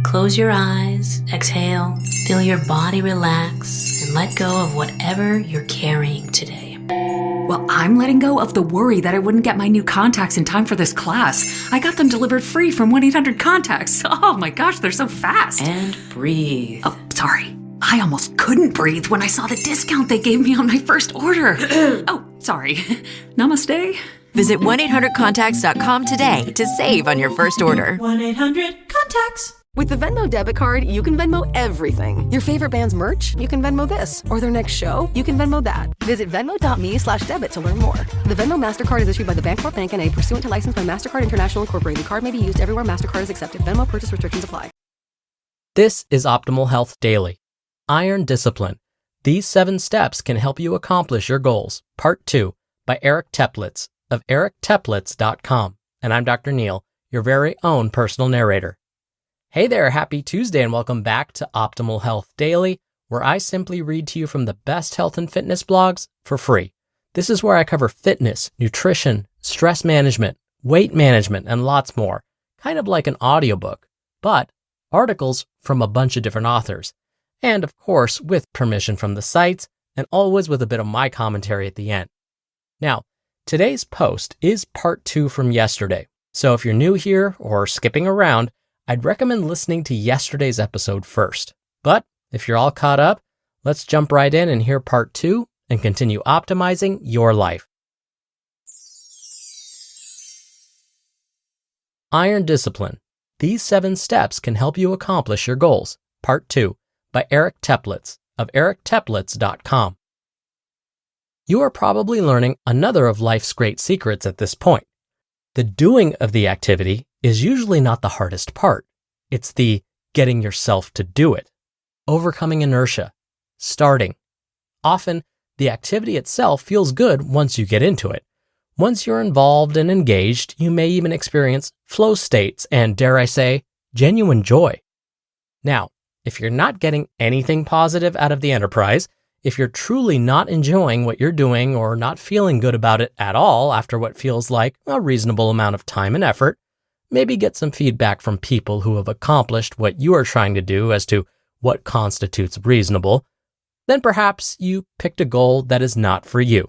Close your eyes, exhale, feel your body relax, and let go of whatever you're carrying today. Well, I'm letting go of the worry that I wouldn't get my new contacts in time for this class. I got them delivered free from 1-800-CONTACTS. Oh my gosh, they're so fast. And breathe. Oh, sorry. I almost couldn't breathe when I saw the discount they gave me on my first order. Oh, sorry. Namaste. Visit 1-800-CONTACTS.com today to save on your first order. 1-800-CONTACTS. With the Venmo debit card, you can Venmo everything. Your favorite band's merch? You can Venmo this. Or their next show? You can Venmo that. Visit Venmo.me/debit to learn more. The Venmo MasterCard is issued by the Bancorp Bank N.A. pursuant to license by MasterCard International Incorporated. The card may be used everywhere MasterCard is accepted. Venmo purchase restrictions apply. This is Optimal Health Daily. Iron Discipline. These 7 steps can help you accomplish your goals. Part 2 by Eric Teplitz of ericteplitz.com. And I'm Dr. Neil, your very own personal narrator. Hey there, happy Tuesday and welcome back to Optimal Health Daily, where I simply read to you from the best health and fitness blogs for free. This is where I cover fitness, nutrition, stress management, weight management, and lots more, kind of like an audiobook, but articles from a bunch of different authors. And of course, with permission from the sites, and always with a bit of my commentary at the end. Now, today's post is part 2 from yesterday, so if you're new here or skipping around, I'd recommend listening to yesterday's episode first. But if you're all caught up, let's jump right in and hear part 2 and continue optimizing your life. Iron Discipline. These 7 steps can help you accomplish your goals. Part 2 by Eric Teplitz of ericteplitz.com. You are probably learning another of life's great secrets at this point. The doing of the activity is usually not the hardest part. It's the getting yourself to do it, overcoming inertia, starting. Often, the activity itself feels good once you get into it. Once you're involved and engaged, you may even experience flow states and, dare I say, genuine joy. Now, if you're not getting anything positive out of the enterprise, if you're truly not enjoying what you're doing or not feeling good about it at all after what feels like a reasonable amount of time and effort, maybe get some feedback from people who have accomplished what you are trying to do as to what constitutes reasonable, then perhaps you picked a goal that is not for you.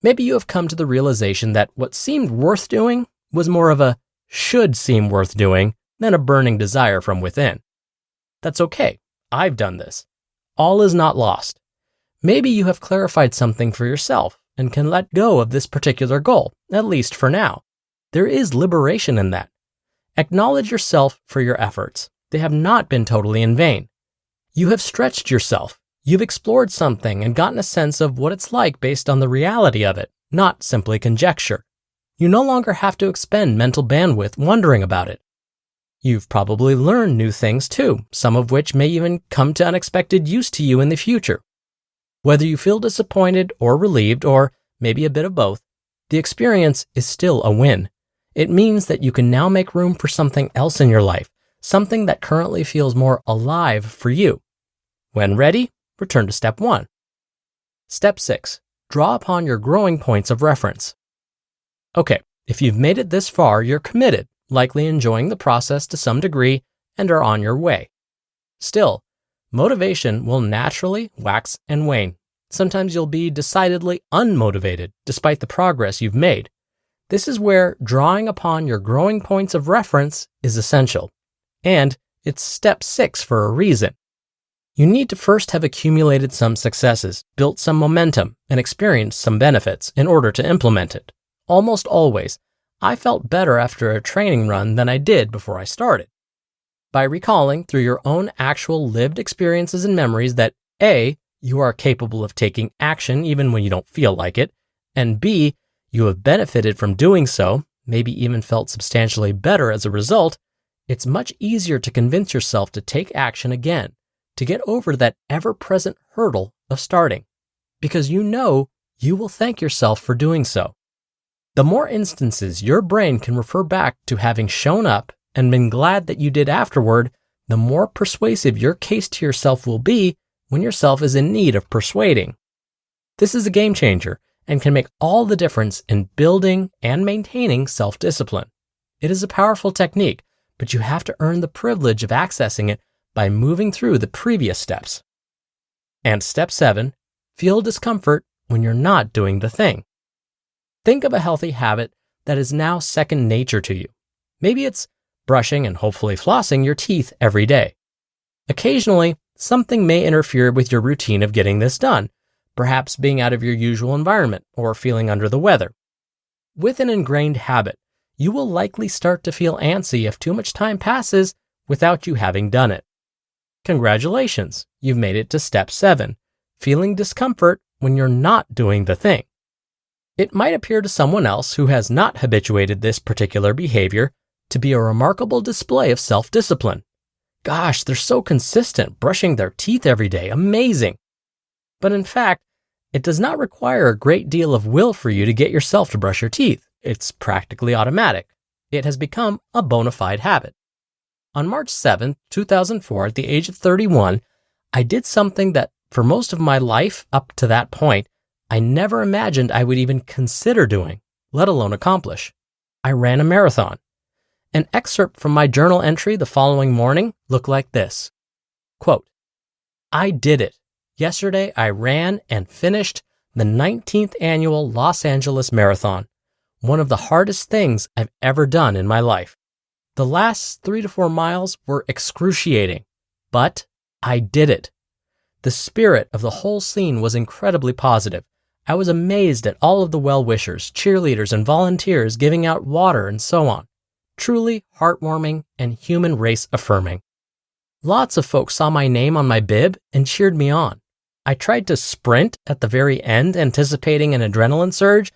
Maybe you have come to the realization that what seemed worth doing was more of a should seem worth doing than a burning desire from within. That's okay. I've done this. All is not lost. Maybe you have clarified something for yourself and can let go of this particular goal, at least for now. There is liberation in that. Acknowledge yourself for your efforts. They have not been totally in vain. You have stretched yourself. You've explored something and gotten a sense of what it's like based on the reality of it, not simply conjecture. You no longer have to expend mental bandwidth wondering about it. You've probably learned new things too, some of which may even come to unexpected use to you in the future. Whether you feel disappointed or relieved, or maybe a bit of both, the experience is still a win. It means that you can now make room for something else in your life, something that currently feels more alive for you. When ready, return to step 1. Step 6. Draw upon your growing points of reference. Okay, if you've made it this far, you're committed, likely enjoying the process to some degree, and are on your way. Still, motivation will naturally wax and wane. Sometimes you'll be decidedly unmotivated despite the progress you've made. This is where drawing upon your growing points of reference is essential. And it's step 6 for a reason. You need to first have accumulated some successes, built some momentum, and experienced some benefits in order to implement it. Almost always, I felt better after a training run than I did before I started. By recalling through your own actual lived experiences and memories that A, you are capable of taking action even when you don't feel like it, and B, you have benefited from doing so, maybe even felt substantially better as a result, it's much easier to convince yourself to take action again, to get over that ever-present hurdle of starting, because you know you will thank yourself for doing so. The more instances your brain can refer back to having shown up and been glad that you did afterward, the more persuasive your case to yourself will be when yourself is in need of persuading. This is a game changer and can make all the difference in building and maintaining self-discipline. It is a powerful technique, but you have to earn the privilege of accessing it by moving through the previous steps. And step 7, feel discomfort when you're not doing the thing. Think of a healthy habit that is now second nature to you. Maybe it's brushing and hopefully flossing your teeth every day. Occasionally, something may interfere with your routine of getting this done, perhaps being out of your usual environment or feeling under the weather. With an ingrained habit, you will likely start to feel antsy if too much time passes without you having done it. Congratulations, you've made it to step 7, feeling discomfort when you're not doing the thing. It might appear to someone else who has not habituated this particular behavior to be a remarkable display of self-discipline. Gosh, they're so consistent, brushing their teeth every day, amazing. But in fact, it does not require a great deal of will for you to get yourself to brush your teeth. It's practically automatic. It has become a bona fide habit. On March 7, 2004, at the age of 31, I did something that for most of my life up to that point, I never imagined I would even consider doing, let alone accomplish. I ran a marathon. An excerpt from my journal entry the following morning looked like this. Quote, I did it. Yesterday, I ran and finished the 19th annual Los Angeles Marathon, one of the hardest things I've ever done in my life. The last 3 to 4 miles were excruciating, but I did it. The spirit of the whole scene was incredibly positive. I was amazed at all of the well-wishers, cheerleaders, and volunteers giving out water and so on. Truly heartwarming and human race affirming. Lots of folks saw my name on my bib and cheered me on. I tried to sprint at the very end, anticipating an adrenaline surge,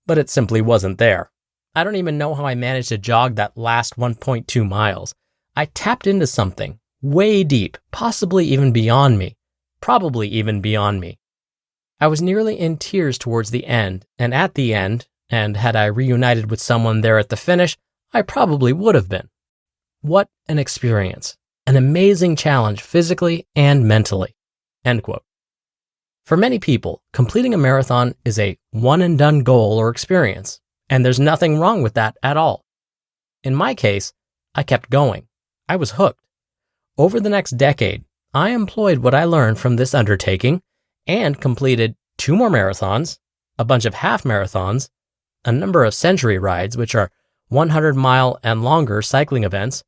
but it simply wasn't there. I don't even know how I managed to jog that last 1.2 miles. I tapped into something way deep, possibly even beyond me, probably even beyond me. I was nearly in tears towards the end, and at the end, and had I reunited with someone there at the finish, I probably would have been. What an experience. An amazing challenge physically and mentally. End quote. For many people, completing a marathon is a one-and-done goal or experience, and there's nothing wrong with that at all. In my case, I kept going. I was hooked. Over the next decade, I employed what I learned from this undertaking and completed 2 more marathons, a bunch of half marathons, a number of century rides, which are 100-mile and longer cycling events,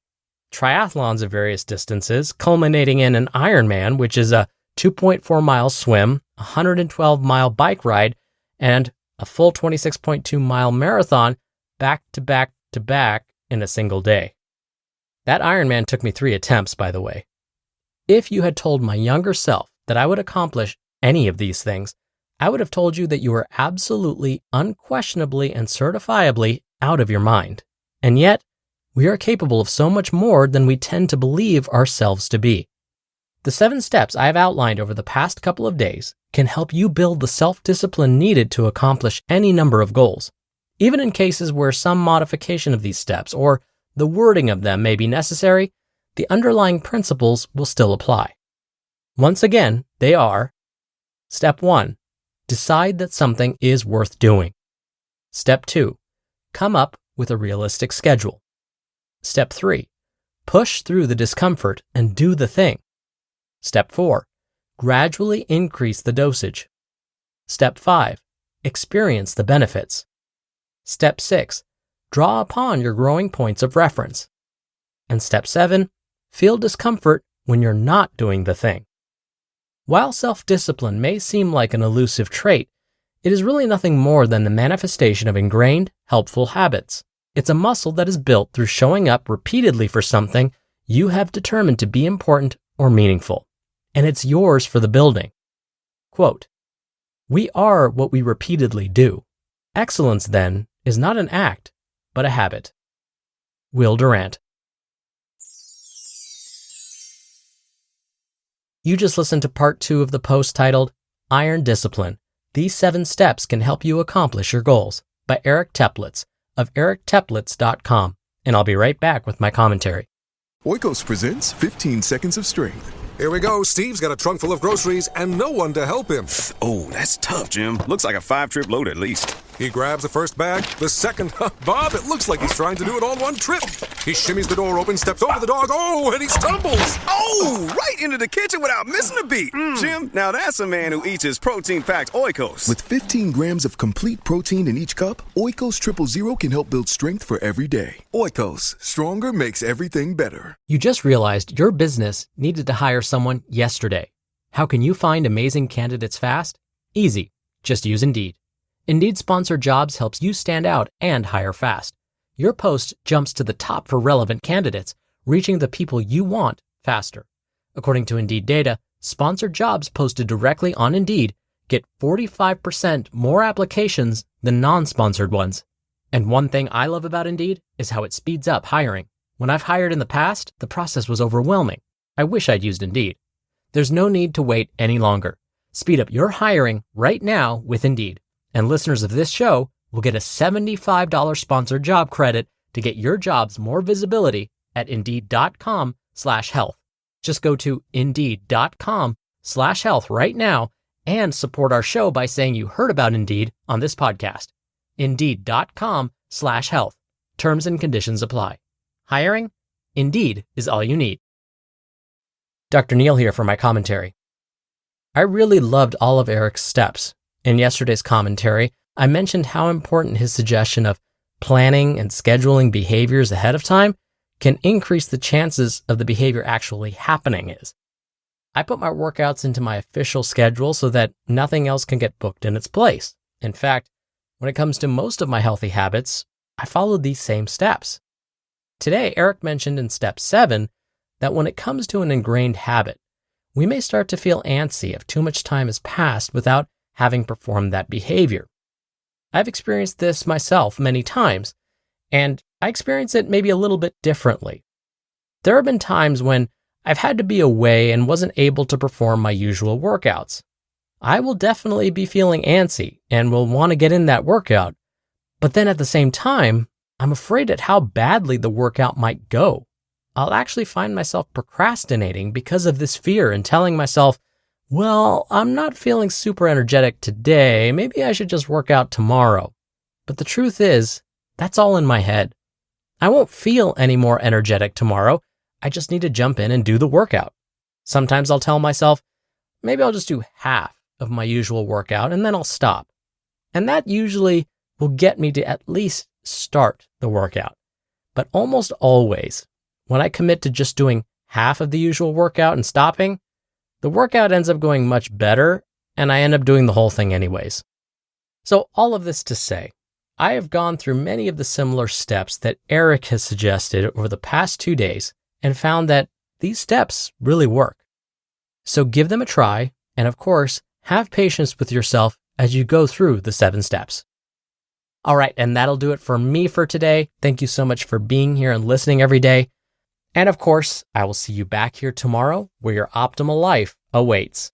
triathlons of various distances, culminating in an Ironman, which is a 2.4-mile swim, a 112-mile bike ride, and a full 26.2-mile marathon back to back to back in a single day. That Ironman took me 3 attempts, by the way. If you had told my younger self that I would accomplish any of these things, I would have told you that you were absolutely, unquestionably, and certifiably out of your mind. And yet, we are capable of so much more than we tend to believe ourselves to be. The 7 steps I have outlined over the past couple of days can help you build the self-discipline needed to accomplish any number of goals, even in cases where some modification of these steps or the wording of them may be necessary. The underlying principles will still apply. Once again, they are: Step 1, decide that something is worth doing. Step 2, come up with a realistic schedule. Step 3, push through the discomfort and do the thing. Step 4, gradually increase the dosage. Step 5, experience the benefits. Step 6, draw upon your growing points of reference. And step 7, feel discomfort when you're not doing the thing. While self-discipline may seem like an elusive trait, it is really nothing more than the manifestation of ingrained, helpful habits. It's a muscle that is built through showing up repeatedly for something you have determined to be important or meaningful, and it's yours for the building. Quote, "We are what we repeatedly do. Excellence, then, is not an act, but a habit." Will Durant. You just listened to part 2 of the post titled Iron Discipline. These 7 steps can help you accomplish your goals by Eric Teplitz of ericteplitz.com. And I'll be right back with my commentary. Oikos presents 15 Seconds of Strength. Here we go. Steve's got a trunk full of groceries and no one to help him. Oh, that's tough, Jim. Looks like a 5-trip load at least. He grabs the first bag, the second. Bob, it looks like he's trying to do it all in one trip. He shimmies the door open, steps over the dog, oh, and he stumbles. Oh, right into the kitchen without missing a beat. Jim, now that's a man who eats his protein-packed Oikos. With 15 grams of complete protein in each cup, Oikos Triple Zero can help build strength for every day. Oikos, stronger makes everything better. You just realized your business needed to hire someone yesterday. How can you find amazing candidates fast? Easy. Just use Indeed. Indeed Sponsored Jobs helps you stand out and hire fast. Your post jumps to the top for relevant candidates, reaching the people you want faster. According to Indeed data, sponsored jobs posted directly on Indeed get 45% more applications than non-sponsored ones. And one thing I love about Indeed is how it speeds up hiring. When I've hired in the past, the process was overwhelming. I wish I'd used Indeed. There's no need to wait any longer. Speed up your hiring right now with Indeed. And listeners of this show will get a $75 sponsored job credit to get your jobs more visibility at Indeed.com/health. Just go to Indeed.com/health right now and support our show by saying you heard about Indeed on this podcast. Indeed.com/health. Terms and conditions apply. Hiring? Indeed is all you need. Dr. Neal here for my commentary. I really loved all of Eric's steps. In yesterday's commentary, I mentioned how important his suggestion of planning and scheduling behaviors ahead of time can increase the chances of the behavior actually happening is. I put my workouts into my official schedule so that nothing else can get booked in its place. In fact, when it comes to most of my healthy habits, I followed these same steps. Today, Eric mentioned in step 7 that when it comes to an ingrained habit, we may start to feel antsy if too much time has passed without having performed that behavior. I've experienced this myself many times, and I experience it maybe a little bit differently. There have been times when I've had to be away and wasn't able to perform my usual workouts. I will definitely be feeling antsy and will want to get in that workout, but then at the same time, I'm afraid at how badly the workout might go. I'll actually find myself procrastinating because of this fear and telling myself, well, I'm not feeling super energetic today. Maybe I should just work out tomorrow. But the truth is, that's all in my head. I won't feel any more energetic tomorrow. I just need to jump in and do the workout. Sometimes I'll tell myself, maybe I'll just do half of my usual workout and then I'll stop. And that usually will get me to at least start the workout. But almost always, when I commit to just doing half of the usual workout and stopping, the workout ends up going much better, and I end up doing the whole thing anyways. So all of this to say, I have gone through many of the similar steps that Eric has suggested over the past 2 days and found that these steps really work. So give them a try, and of course, have patience with yourself as you go through the 7 steps. All right, and that'll do it for me for today. Thank you so much for being here and listening every day. And of course, I will see you back here tomorrow where your optimal life awaits.